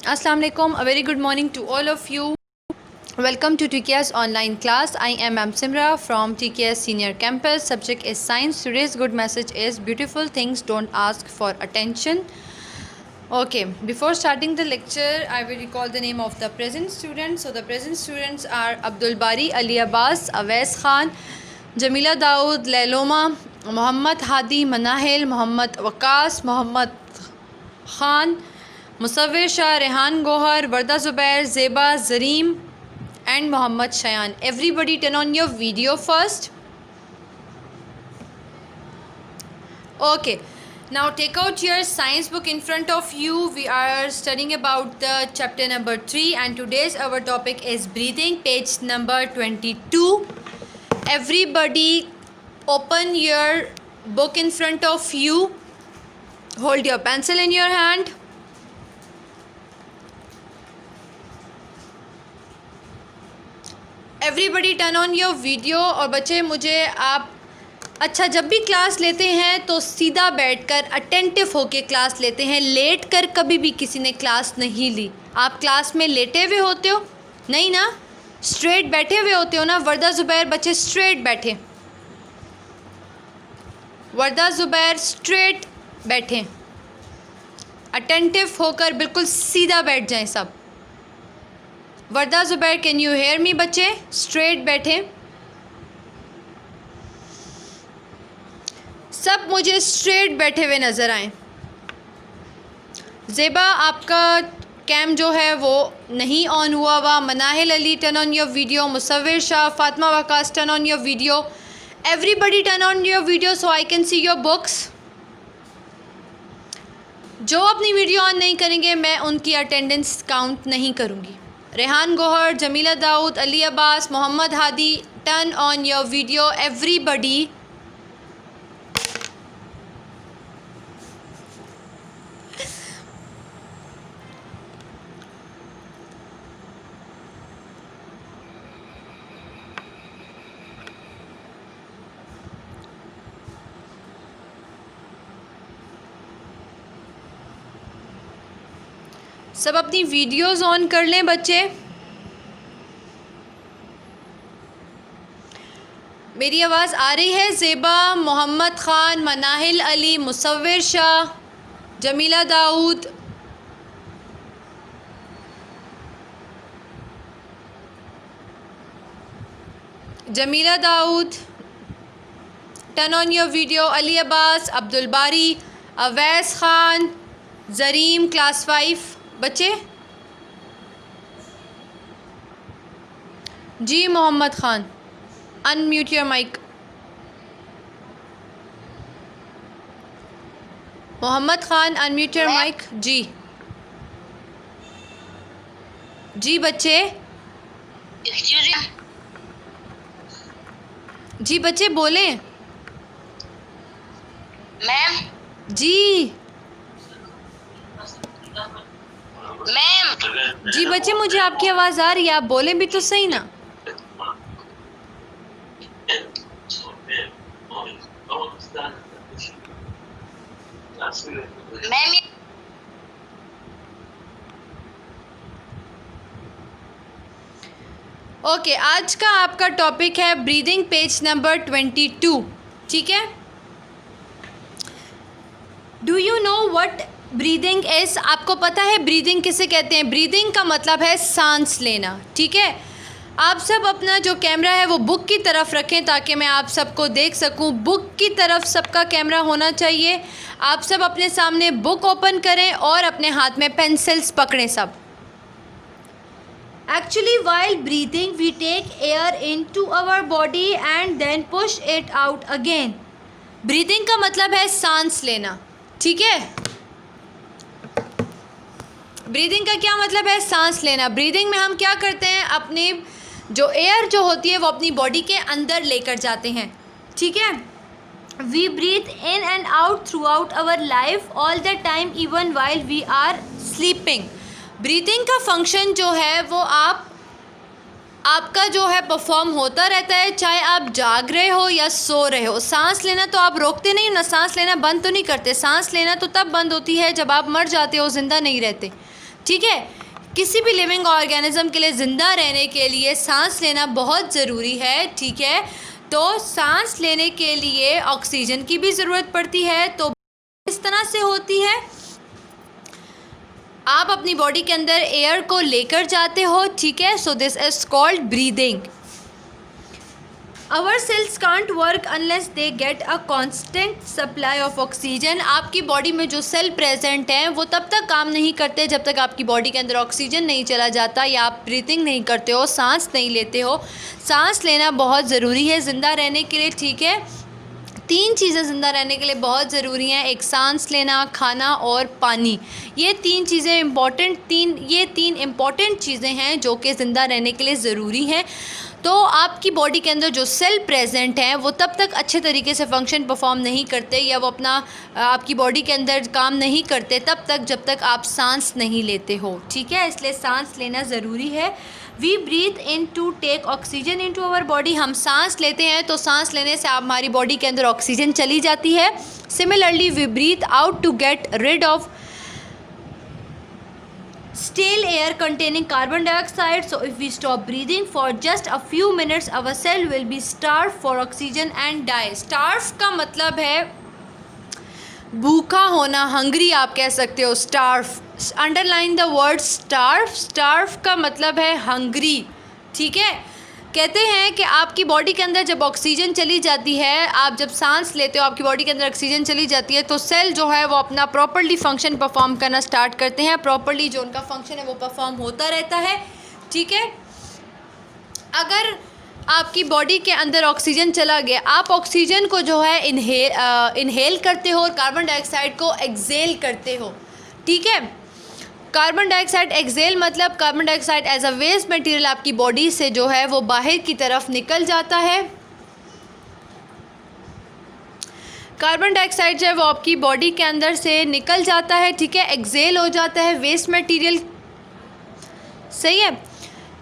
Assalamu alaikum. A very good morning to all of you. Welcome to TKS online class. I am Ma'am Simra from TKS Senior Campus. Subject is Science. Today's good message is beautiful things don't ask for attention. Okay, before starting the lecture, I will recall the name of the present students. So the present students are Abdul Bari, Ali Abbas, Awais Khan, Jamila Daud, Lailoma, Muhammad Hadi, Manahil, Muhammad Waqas, Muhammad Khan, Musawwir Shah, Rehan Gohar, Warda Zubair, Zeba, Zareem and Muhammad Shayan. Everybody turn on your video first. Okay, now take out your science book in front of you. We are studying about the chapter number 3 and today's our topic is breathing, page number 22. Everybody open your book in front of you. Hold your pencil in your hand. Everybody turn on your video. और बच्चे मुझे आप अच्छा जब भी class लेते हैं तो सीधा बैठकर अटेंटिव होके क्लास लेते हैं, लेट कर कभी भी किसी ने क्लास नहीं ली। आप क्लास में लेटे हुए होते हो नहीं ना, स्ट्रेट बैठे हुए होते हो ना। वर्दा ज़ुबैर बच्चे स्ट्रेट बैठे, वर्दा ज़ुबैर स्ट्रेट बैठे, अटेंटिव होकर बिल्कुल सीधा बैठ जाएं सब। Warda Zubair can you hear me बच्चे? स्ट्रेट बैठे सब, मुझे स्ट्रेट बैठे हुए नज़र आए। ज़ेबा आपका कैम जो है वो नहीं ऑन हुआ हुआ। Manahil Ali turn on your video. मुसव्विर Shah, Fatima Waqas turn on your video. Everybody turn on your video so I can see your books. जो अपनी वीडियो ऑन नहीं करेंगे मैं उनकी अटेंडेंस काउंट नहीं करूँगी। Rehan Gohar, Jamila Daud, Ali Abbas, Mohammad Hadi turn on your video everybody. सब अपनी वीडियोस ऑन कर लें बच्चे। मेरी आवाज़ आ रही है? Zeba, Mohammad Khan, Manahil Ali, Musawwir Shah, Jamila Dawood, Jamila Dawood turn on your video. Ali Abbas, Abdul Bari, Awais Khan, Zareem class 5 बच्चे जी। Mohammad Khan unmute your mic. Mohammad Khan unmute your mic जी। जी बच्चे, जी बच्चे बोलें। मैम जी मैम जी बच्चे मुझे आपकी आवाज़ आ रही है, आप बोलें भी तो सही ना। मैम ओके, आज का आपका टॉपिक है ब्रीदिंग, पेज नंबर 22। ठीक है। Do you know what breathing is? आपको पता है ब्रीदिंग किसे कहते हैं? ब्रीदिंग का मतलब है सांस लेना। ठीक है। आप सब अपना जो कैमरा है वो बुक की तरफ रखें ताकि मैं आप सबको देख सकूं। बुक की तरफ सबका कैमरा होना चाहिए। आप सब अपने सामने बुक ओपन करें और अपने हाथ में पेंसिल्स पकड़ें सब। Actually, while breathing, we take air into our body and then push it out again. Breathing का मतलब है सांस लेना। ठीक है। ब्रीदिंग का क्या मतलब है? सांस लेना। ब्रीदिंग में हम क्या करते हैं, अपने जो एयर जो होती है वो अपनी बॉडी के अंदर लेकर जाते हैं। ठीक है। We breathe in and out throughout our life all the time even while we are sleeping. Breathing का फंक्शन जो है वो आपका जो है परफॉर्म होता रहता है, चाहे आप जाग रहे हो या सो रहे हो। सांस लेना तो आप रोकते नहीं ना, सांस लेना बंद तो नहीं करते। सांस लेना तो तब बंद होती है जब आप मर जाते हो, ज़िंदा नहीं रहते। ठीक है। किसी भी लिविंग ऑर्गेनिज्म के लिए ज़िंदा रहने के लिए सांस लेना बहुत ज़रूरी है, ठीक है। तो सांस लेने के लिए ऑक्सीजन की भी ज़रूरत पड़ती है। तो इस तरह से होती है, आप अपनी बॉडी के अंदर एयर को लेकर जाते हो, ठीक है। So this is called breathing. Our cells can't work unless they get a constant supply of oxygen. आपकी बॉडी में जो सेल प्रेजेंट हैं वो तब तक काम नहीं करते जब तक आपकी बॉडी के अंदर ऑक्सीजन नहीं चला जाता या आप ब्रीथिंग नहीं करते हो, सांस नहीं लेते हो। सांस लेना बहुत ज़रूरी है ज़िंदा रहने के लिए, ठीक है। 3 चीज़ें ज़िंदा रहने के लिए बहुत ज़रूरी हैं, एक सांस लेना, खाना और पानी। ये 3 चीज़ें ये तीन इम्पॉर्टेंट चीज़ें हैं जो कि ज़िंदा रहने के लिए ज़रूरी हैं। तो आपकी बॉडी के अंदर जो सेल प्रेजेंट हैं वो तब तक अच्छे तरीके से फंक्शन परफॉर्म नहीं करते या वो अपना आपकी बॉडी के अंदर काम नहीं करते तब तक जब तक आप सांस नहीं लेते हो, ठीक है। इसलिए सांस लेना ज़रूरी है। We breathe in to take oxygen into our body. हम सांस लेते हैं तो सांस लेने से हमारी बॉडी के अंदर ऑक्सीजन चली जाती है। Similarly we breathe out to get rid of stale air containing carbon dioxide. So if we stop breathing for just a few minutes, our cell will be starved for oxygen and die. Starve का मतलब है भूखा होना, hungry आप कह सकते हो। Starve, underline the word starve. Starve का मतलब है हंग्री, ठीक है। कहते हैं कि आपकी बॉडी के अंदर जब ऑक्सीजन चली जाती है, आप जब सांस लेते हो आपकी बॉडी के अंदर ऑक्सीजन चली जाती है तो सेल जो है वो अपना प्रॉपर्ली फंक्शन परफॉर्म करना स्टार्ट करते हैं। प्रॉपर्ली जो उनका फंक्शन है वो परफॉर्म होता रहता है, ठीक है। अगर आपकी बॉडी के अंदर ऑक्सीजन चला गया, आप ऑक्सीजन को जो है इनहेल करते हो और कार्बन डाइऑक्साइड को एक्सेल करते हो, ठीक है। कार्बन डाइऑक्साइड एक्सेल मतलब carbon dioxide as a waste material आपकी बॉडी से जो है वो बाहर की तरफ निकल जाता है। कार्बन डाइऑक्साइड जो है वो आपकी बॉडी के अंदर से निकल जाता है, ठीक है, एक्सेल हो जाता है वेस्ट मटेरियल, सही है।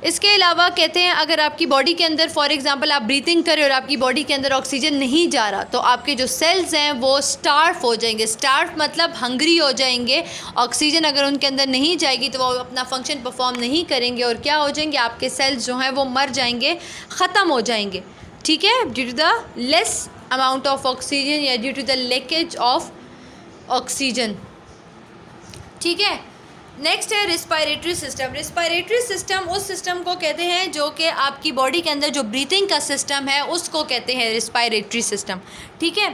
इसके अलावा कहते हैं अगर आपकी बॉडी के अंदर फॉर एग्जांपल आप ब्रीथिंग करें और आपकी बॉडी के अंदर ऑक्सीजन नहीं जा रहा तो आपके जो सेल्स हैं वो स्टार्व हो जाएंगे। स्टार्व मतलब हंग्री हो जाएंगे। ऑक्सीजन अगर उनके अंदर नहीं जाएगी तो वो अपना फंक्शन परफॉर्म नहीं करेंगे और क्या हो जाएंगे, आपके सेल्स जो हैं वो मर जाएंगे, ख़त्म हो जाएंगे, ठीक है, due to the less amount of oxygen या due to the leakage of oxygen, ठीक है। नेक्स्ट है रिस्पायरेटरी सिस्टम। रिस्पायरेटरी सिस्टम उस सिस्टम को कहते हैं जो कि आपकी बॉडी के अंदर जो ब्रीथिंग का सिस्टम है उसको कहते हैं रिस्पायरेटरी सिस्टम, ठीक है।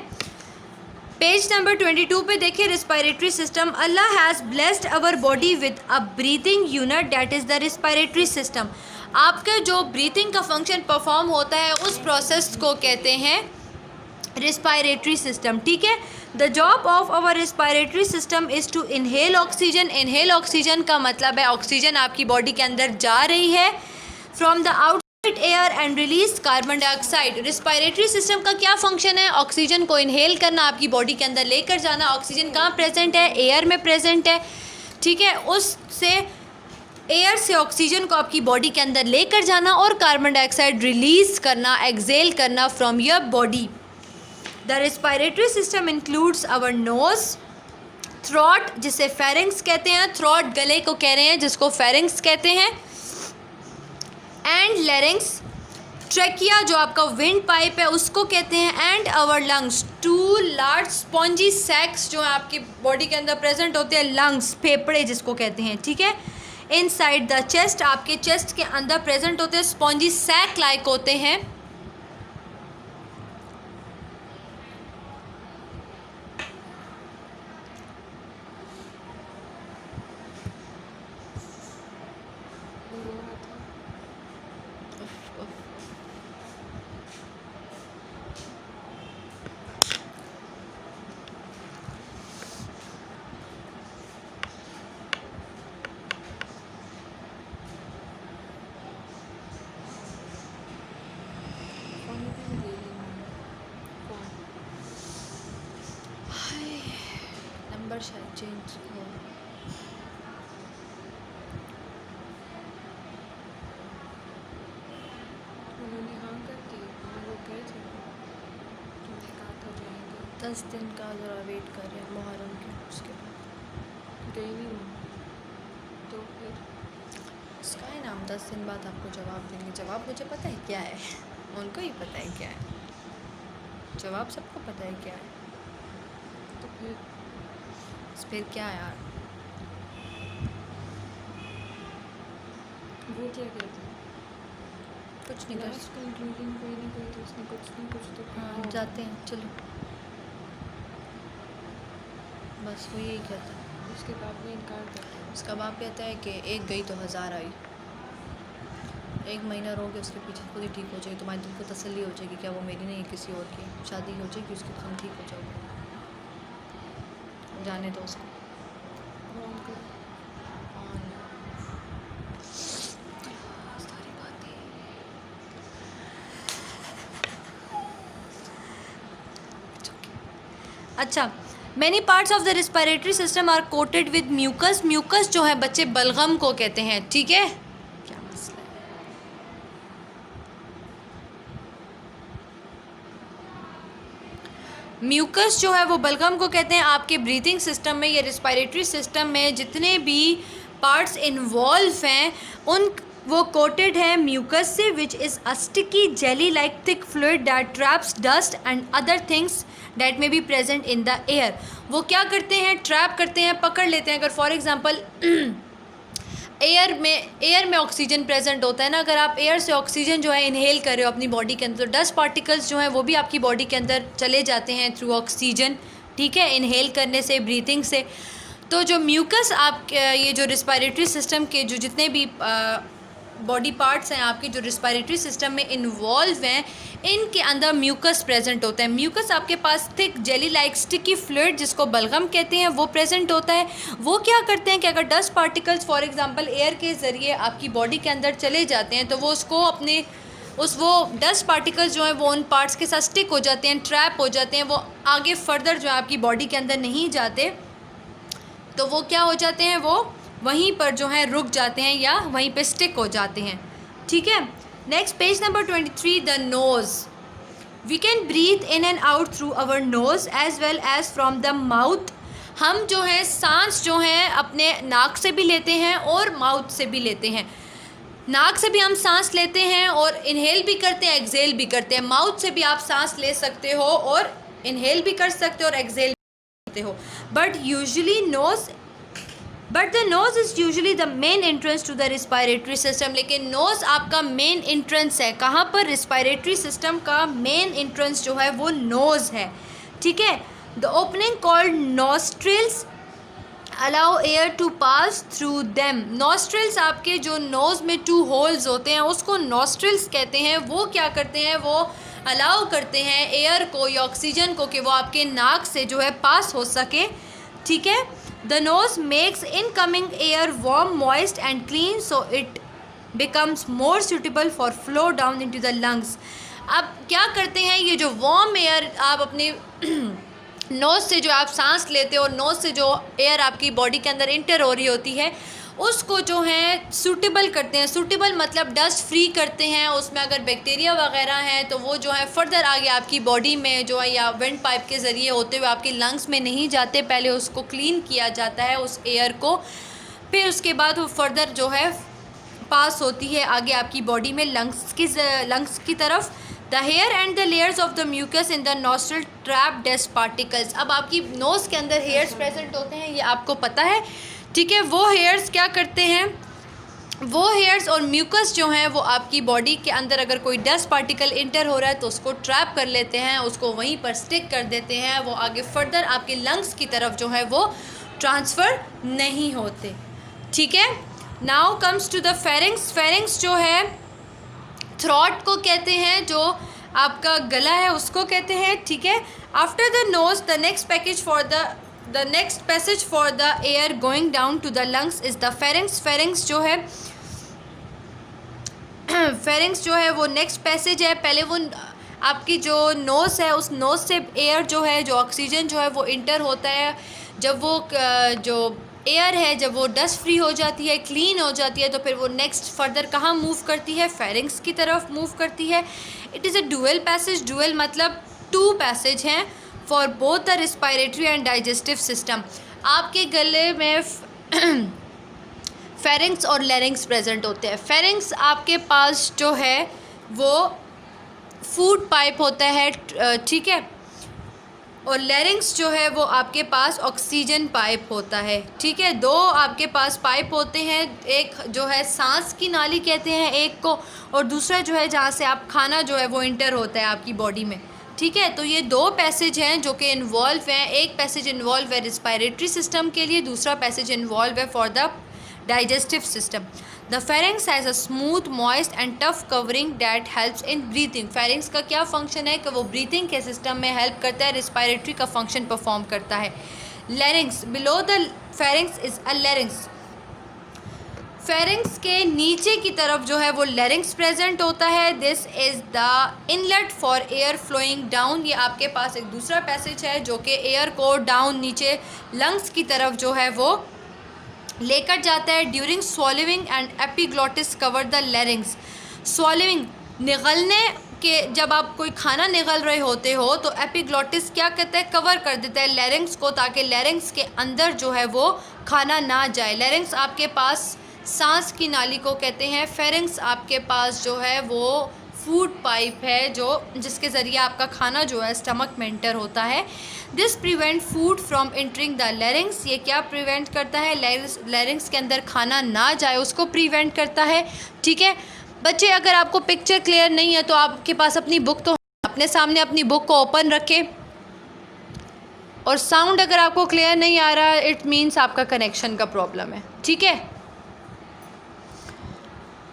पेज नंबर 22 पे देखिए respiratory system. Allah has blessed our body with a breathing unit that is the respiratory system. आपका जो ब्रीथिंग का फंक्शन परफॉर्म होता है उस प्रोसेस को कहते हैं रिस्पायरेटरी सिस्टम, ठीक है। The job of our respiratory system is to inhale oxygen. Inhale oxygen का मतलब है ऑक्सीजन आपकी बॉडी के अंदर जा रही है from the outside air and release carbon dioxide. Respiratory system का क्या फंक्शन है, ऑक्सीजन को इनहेल करना, आपकी बॉडी के अंदर लेकर जाना। ऑक्सीजन कहाँ प्रेजेंट है, एयर में प्रेजेंट है, ठीक है। उससे एयर से ऑक्सीजन को आपकी बॉडी के अंदर लेकर जाना और कार्बन डाइऑक्साइड रिलीज करना, एक्सेल करना from your body. The respiratory system includes our nose, throat जिसे pharynx कहते हैं, throat गले को कह रहे हैं जिसको pharynx कहते हैं, and larynx, trachea जो आपका wind pipe है उसको कहते हैं, and our lungs, two large spongy sacs जो आपकी बॉडी के अंदर प्रेजेंट होते हैं, lungs फेफड़े जिसको कहते हैं, ठीक है। इनसाइड द चेस्ट, आपके चेस्ट के अंदर प्रेजेंट होते हैं, स्पॉन्जी सैक लाइक होते हैं। नंबर शायद चेंज हो। उन्होंने हाँ कर दी, हम लोग गए थे, तुमने कहा था जाएंगे। 10 दिन का ज़रा वेट कर रहे हैं मुहर्रम के, उसके बाद गई नहीं हूँ तो 10 दिन बाद आपको जवाब देंगे। जवाब मुझे पता है क्या है, उनको ही पता है क्या है, जवाब सबको पता है क्या है। तो फिर क्या है यार? वो क्या कहते हैं, कुछ नहीं कर लास्ट कंक्लूजन कोई ना कोई तो उसने कुछ ना कुछ तो कहा हाँ, होगा। जाते हैं चलो, बस वो यही कहता है। उसके बाद में इनकार करता है। उसका बाप कहता है कि एक गई तो 1000 आई। 1 महीना रहोगे उसके पीछे, खुद ही ठीक हो जाएगी, तुम्हारे दिल को तसल्ली हो जाएगी क्या वो मेरी नहीं है किसी और की, शादी हो जाएगी उसकी, तुम ठीक हो जाओगे। जाने दो उसको। ऑन कर। सारी बातें अच्छा, many parts of the respiratory system are coated with mucus. Mucus जो है बच्चे बलगम को कहते हैं, ठीक है। क्या मसला है? म्यूकस जो है वो बलगम को कहते हैं। आपके ब्रीथिंग सिस्टम में या रिस्पिरेटरी सिस्टम में जितने भी पार्ट्स इन्वॉल्व हैं उन वो कोटेड है म्यूकस से, which is a sticky jelly like thick fluid that traps dust and other things that may be present in the air. वो क्या करते हैं? ट्रैप करते हैं, पकड़ लेते हैं। अगर फॉर एग्जांपल एयर में ऑक्सीजन प्रेजेंट होता है ना, अगर आप एयर से ऑक्सीजन जो है इनहेल कर रहे हो अपनी बॉडी के अंदर, तो डस्ट पार्टिकल्स जो हैं वो भी आपकी बॉडी के अंदर चले जाते हैं थ्रू ऑक्सीजन, ठीक है, इनहेल करने से, ब्रीथिंग से। तो जो म्यूकस आप ये जो रिस्पिरेटरी सिस्टम के जो जितने भी बॉडी पार्ट्स हैं आपके जो रिस्पिरेटरी सिस्टम में इन्वॉल्व हैं, इनके अंदर म्यूकस प्रेजेंट होता है। म्यूकस आपके पास thick jelly like sticky fluid जिसको बलगम कहते हैं वो प्रेजेंट होता है। वो क्या करते हैं कि अगर dust particles for example air के ज़रिए आपकी बॉडी के अंदर चले जाते हैं तो वो उसको अपने वो डस्ट पार्टिकल्स जो हैं वो उन पार्ट्स के साथ स्टिक हो जाते हैं, ट्रैप हो जाते हैं, वो आगे फर्दर जो है आपकी बॉडी के अंदर नहीं जाते, तो वो क्या हो जाते हैं, वो वहीं पर जो है रुक जाते हैं या वहीं पे स्टिक हो जाते हैं, ठीक है। Next page number 23, the nose. We can breathe in and out through our nose as well as from the mouth. हम जो है सांस जो है अपने नाक से भी लेते हैं और माउथ से भी लेते हैं। नाक से भी हम सांस लेते हैं और इनहेल भी करते हैं, एक्सेल भी करते हैं। माउथ से भी आप सांस ले सकते हो और इनहेल भी कर सकते हो और एक्सेल भी करते हो। But the nose is usually the main entrance to the respiratory system. लेकिन नोज़ आपका मेन एंट्रेंस है। कहाँ पर? रिस्पिरेटरी सिस्टम का मेन एंट्रेंस जो है वो नोज़ है, ठीक है। The opening called nostrils allow air to pass through them. Nostrils आपके जो नोज़ में 2 होल्स होते हैं उसको नॉस्ट्रिल्स कहते हैं। वो क्या करते हैं? वो अलाउ करते हैं एयर को या ऑक्सीजन को कि वो आपके नाक से जो है पास हो सके, ठीक है। The nose makes incoming air warm, moist and clean, so it becomes more suitable for flow down into the lungs. अब क्या करते हैं? ये जो वार्म एयर आप अपने नोज़ से जो आप सांस लेते हो और नोज़ से जो एयर आपकी बॉडी के अंदर इंटर हो रही होती है उसको जो है सूटेबल करते हैं। सूटेबल मतलब डस्ट फ्री करते हैं। उसमें अगर बैक्टीरिया वगैरह हैं तो वो जो है फर्दर आगे आपकी बॉडी में जो है या वेंट पाइप के ज़रिए होते हुए आपके लंग्स में नहीं जाते। पहले उसको क्लीन किया जाता है उस एयर को, फिर उसके बाद वो फर्दर जो है पास होती है आगे आपकी बॉडी में लंग्स की तरफ। The hair and the layers of the mucus in the nostril trap dust particles. अब आपकी नोज़ के अंदर हेयर्स प्रेजेंट होते हैं, ये आपको पता है, ठीक है। वो हेयर्स क्या करते हैं? वो हेयर्स और म्यूकस जो हैं वो आपकी बॉडी के अंदर अगर कोई डस्ट पार्टिकल इंटर हो रहा है तो उसको ट्रैप कर लेते हैं, उसको वहीं पर स्टिक कर देते हैं। वो आगे फर्दर आपके लंग्स की तरफ जो है वो ट्रांसफ़र नहीं होते, ठीक है। Now comes to the pharynx. Pharynx जो है थ्रॉट को कहते हैं, जो आपका गला है उसको कहते हैं, ठीक है। After the nose the next passage for the air going down to the lungs is the pharynx. Pharynx जो है वो नेक्स्ट पैसेज है। पहले वो आपकी जो नोज़ है उस नोज़ से एयर जो है, जो ऑक्सीजन जो है वो इंटर होता है। जब वो जो एयर है जब वो डस्ट फ्री हो जाती है, क्लीन हो जाती है, तो फिर वो नेक्स्ट फर्दर कहाँ मूव करती है? फेरिंग्स की तरफ मूव करती है। It is a dual passage. Dual मतलब 2 पैसेज हैं for both the respiratory and digestive system. आपके गले में फेरिंग्स और लैरिंग्स प्रेजेंट होते हैं। फेरिंग्स आपके पास जो है वो फूड पाइप होता है, ठीक है, और लैरिंग्स जो है वो आपके पास ऑक्सीजन पाइप होता है, ठीक है। दो आपके पास पाइप होते हैं, एक जो है सांस की नाली कहते हैं एक को, और दूसरा जो है जहाँ से आप खाना जो है वो इंटर होता है आपकी बॉडी में, ठीक है। तो ये दो पैसेज हैं जो कि इन्वॉल्व हैं। एक पैसेज इन्वॉल्व है रिस्पायरेटरी सिस्टम के लिए, दूसरा पैसेज इन्वॉल्व है for the digestive system. The pharynx has a smooth, moist and tough covering that helps in breathing. pharynx का क्या फंक्शन है कि वो ब्रीथिंग के सिस्टम में हेल्प करता है, रिस्पायरेटरी का फंक्शन परफॉर्म करता है। larynx, below the pharynx is a larynx. pharynx के नीचे की तरफ जो है वो larynx प्रेजेंट होता है। This is the inlet for air flowing down. ये आपके पास एक दूसरा पैसेज है जो कि एयर को डाउन नीचे लंग्स की तरफ जो है वो लेकर जाता है। During swallowing and epiglottis cover the larynx. Swallowing, निगलने के, जब आप कोई खाना निगल रहे होते हो तो एपिग्लॉटिस क्या कहता है, कवर कर देता है लैरिंग्स को, ताकि लैरिंग्स के अंदर जो है वो खाना ना जाए। लैरिंग्स आपके पास सांस की नाली को कहते हैं। फेरिंग्स आपके पास जो है वो फूड पाइप है जो जिसके ज़रिए आपका खाना जो है स्टमक में एंटर होता है। This prevent food from entering the larynx. ये क्या प्रिवेंट करता है, लैरिंग्स के अंदर खाना ना जाए उसको प्रिवेंट करता है, ठीक है। बच्चे, अगर आपको पिक्चर क्लियर नहीं है तो आपके पास अपनी बुक तो अपने सामने अपनी बुक को ओपन रखें, और साउंड अगर आपको क्लियर नहीं आ रहा इट मीन्स आपका कनेक्शन का प्रॉब्लम है, ठीक है।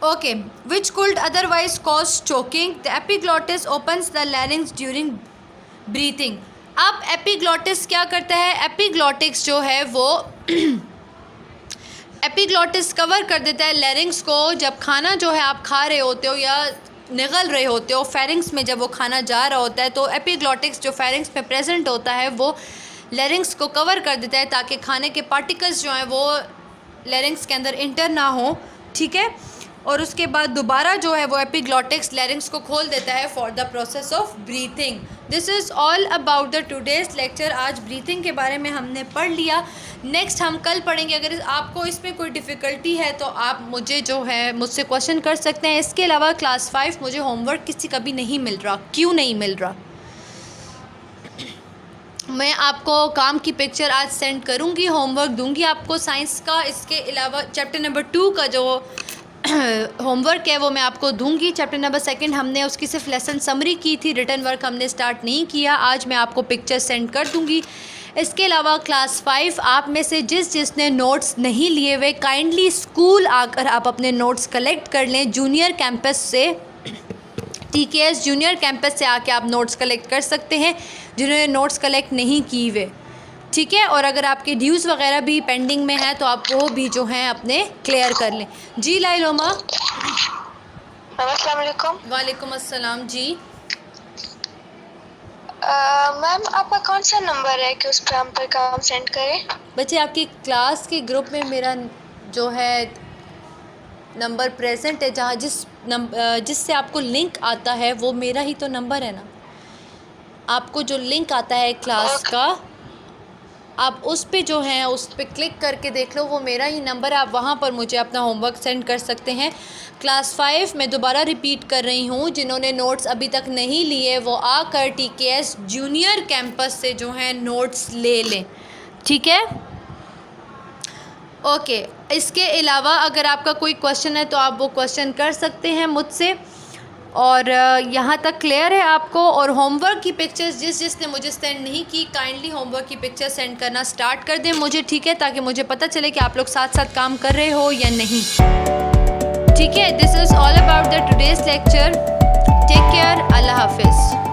Okay, which could otherwise cause choking. The epiglottis opens the larynx during breathing. अब एपिग्लॉटिस क्या करता है, एपिग्लॉटिक्स जो है वो एपिग्लॉटिस कवर कर देता है लैरिंग्स को। जब खाना जो है आप खा रहे होते हो या निगल रहे होते हो, फेरिंग्स में जब वो खाना जा रहा होता है तो एपिग्लॉटिक्स जो फेरिंग्स में प्रेजेंट होता है वो लैरिंग्स को कवर कर देता है ताकि खाने के पार्टिकल्स जो हैं वो लैरिंग्स के अंदर इंटर ना हो, ठीक है। और उसके बाद दोबारा जो है वो एपिग्लॉटिक्स लैरिंग्स को खोल देता है for the process of breathing. This is all about the today's lecture. आज ब्रीथिंग के बारे में हमने पढ़ लिया। नेक्स्ट हम कल पढ़ेंगे। अगर आपको इसमें कोई डिफ़िकल्टी है तो आप मुझे जो है मुझसे क्वेश्चन कर सकते हैं। इसके अलावा क्लास 5 मुझे होमवर्क किसी का भी नहीं मिल रहा। क्यों नहीं मिल रहा? मैं आपको काम की पिक्चर आज सेंड करूँगी, होमवर्क दूँगी आपको साइंस का। इसके अलावा चैप्टर नंबर 2 का जो होमवर्क है वो मैं आपको दूंगी। चैप्टर नंबर 2 हमने उसकी सिर्फ लेसन समरी की थी, रिटन वर्क हमने स्टार्ट नहीं किया। आज मैं आपको पिक्चर सेंड कर दूंगी। इसके अलावा क्लास 5 आप में से जिसने नोट्स नहीं लिए हुए काइंडली स्कूल आकर आप अपने नोट्स कलेक्ट कर लें। जूनियर कैंपस से, TKS जूनियर कैंपस से आके आप नोट्स कलेक्ट कर सकते हैं जिन्होंने नोट्स कलेक्ट नहीं की हुए, ठीक है। और अगर आपके ड्यूज़ वगैरह भी पेंडिंग में है तो आप वो भी जो हैं अपने क्लियर कर लें। जी लाइलोमा। अस्सलाम वालेकुम। वालेकुम अस्सलाम जी। मैम आपका कौन सा नंबर है कि उस पर हम पर काम सेंड करें? बच्चे, आपकी क्लास के ग्रुप में मेरा जो है नंबर प्रेजेंट है, जहाँ जिससे आपको लिंक आता है वो मेरा ही तो नंबर है ना। आपको जो लिंक आता है क्लास का, आप उस पे जो है उस पे क्लिक करके देख लो, वो मेरा ही नंबर है। आप वहाँ पर मुझे अपना होमवर्क सेंड कर सकते हैं। क्लास 5 मैं दोबारा रिपीट कर रही हूँ, जिन्होंने नोट्स अभी तक नहीं लिए वो आकर TKS जूनियर कैंपस से जो है नोट्स ले लें, ठीक है। ओके, इसके अलावा अगर आपका कोई क्वेश्चन है तो आप वो क्वेश्चन कर सकते हैं मुझसे। और यहाँ तक क्लियर है आपको। और होमवर्क की पिक्चर्स जिसने मुझे सेंड नहीं की, काइंडली होमवर्क की पिक्चर सेंड करना स्टार्ट कर दें मुझे, ठीक है, ताकि मुझे पता चले कि आप लोग साथ साथ काम कर रहे हो या नहीं, ठीक है। This is all about the today's lecture. Take care. अल्लाह हाफिज़।